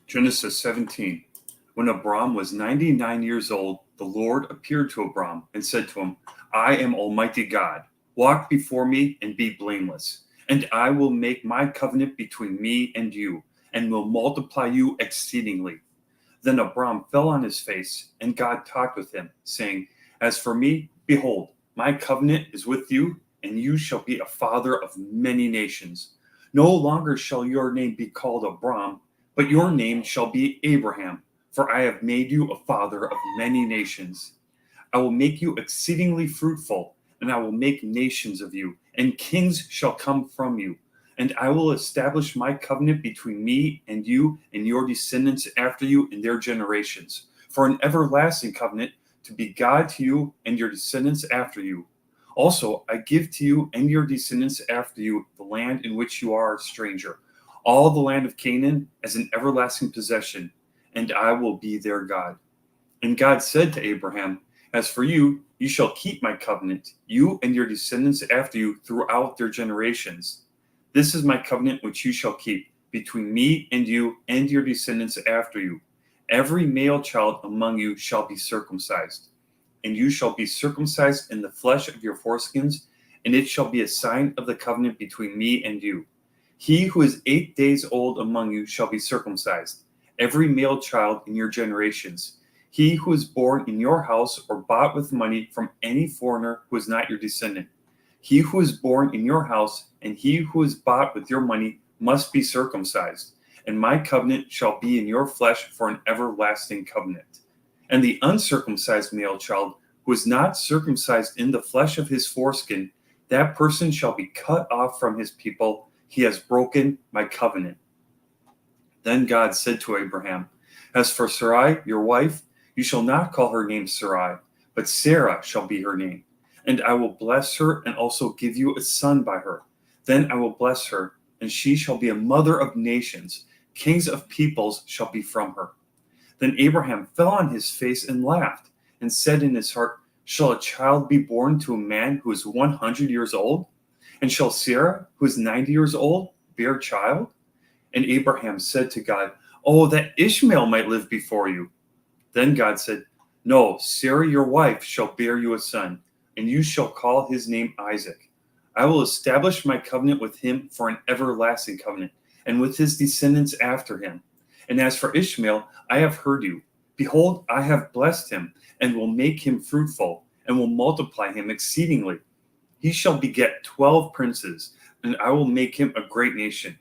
Genesis 17. When Abram was 99 years old, the Lord appeared to Abram and said to him, I am Almighty God. Walk before me and be blameless, and I will make my covenant between me and you, and will multiply you exceedingly. Then Abram fell on his face, and God talked with him, saying, As for me, behold, my covenant is with you, and you shall be a father of many nations. No longer shall your name be called Abram, but your name shall be Abraham, for I have made you a father of many nations. I will make you exceedingly fruitful, and I will make nations of you, and kings shall come from you. And I will establish my covenant between me and you and your descendants after you in their generations, for an everlasting covenant to be God to you and your descendants after you. Also, I give to you and your descendants after you the land in which you are a stranger, all the land of Canaan as an everlasting possession, and I will be their God. And God said to Abraham, As for you, you shall keep my covenant, you and your descendants after you throughout their generations. This is my covenant which you shall keep between me and you and your descendants after you. Every male child among you shall be circumcised, and you shall be circumcised in the flesh of your foreskins, and it shall be a sign of the covenant between me and you. He who is 8 days old among you shall be circumcised, every male child in your generations. He who is born in your house or bought with money from any foreigner who is not your descendant. He who is born in your house and he who is bought with your money must be circumcised, and my covenant shall be in your flesh for an everlasting covenant. And the uncircumcised male child who is not circumcised in the flesh of his foreskin, that person shall be cut off from his people. He has broken my covenant. Then God said to Abraham, As for Sarai, your wife, you shall not call her name Sarai, but Sarah shall be her name. And I will bless her and also give you a son by her. Then I will bless her, and she shall be a mother of nations. Kings of peoples shall be from her. Then Abraham fell on his face and laughed, and said in his heart, Shall a child be born to a man who is 100 years old? And shall Sarah, who is 90 years old, bear a child? And Abraham said to God, Oh, that Ishmael might live before you. Then God said, No, Sarah your wife shall bear you a son, and you shall call his name Isaac. I will establish my covenant with him for an everlasting covenant, and with his descendants after him. And as for Ishmael, I have heard you. Behold, I have blessed him, and will make him fruitful, and will multiply him exceedingly. He shall beget 12 princes, and I will make him a great nation.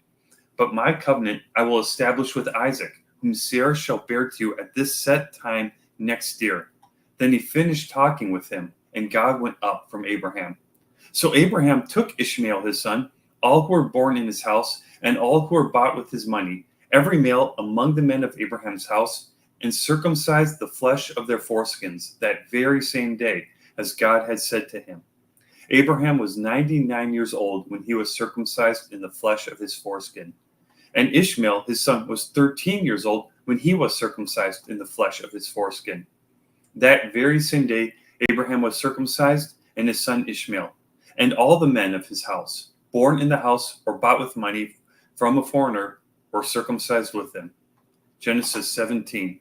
But my covenant I will establish with Isaac, whom Sarah shall bear to you at this set time next year. Then he finished talking with him, and God went up from Abraham. So Abraham took Ishmael his son, all who were born in his house, and all who were bought with his money, every male among the men of Abraham's house, and circumcised the flesh of their foreskins that very same day, as God had said to him. Abraham was 99 years old when he was circumcised in the flesh of his foreskin. And Ishmael, his son, was 13 years old when he was circumcised in the flesh of his foreskin. That very same day, Abraham was circumcised, and his son Ishmael, and all the men of his house, born in the house or bought with money from a foreigner, were circumcised with him. Genesis 17.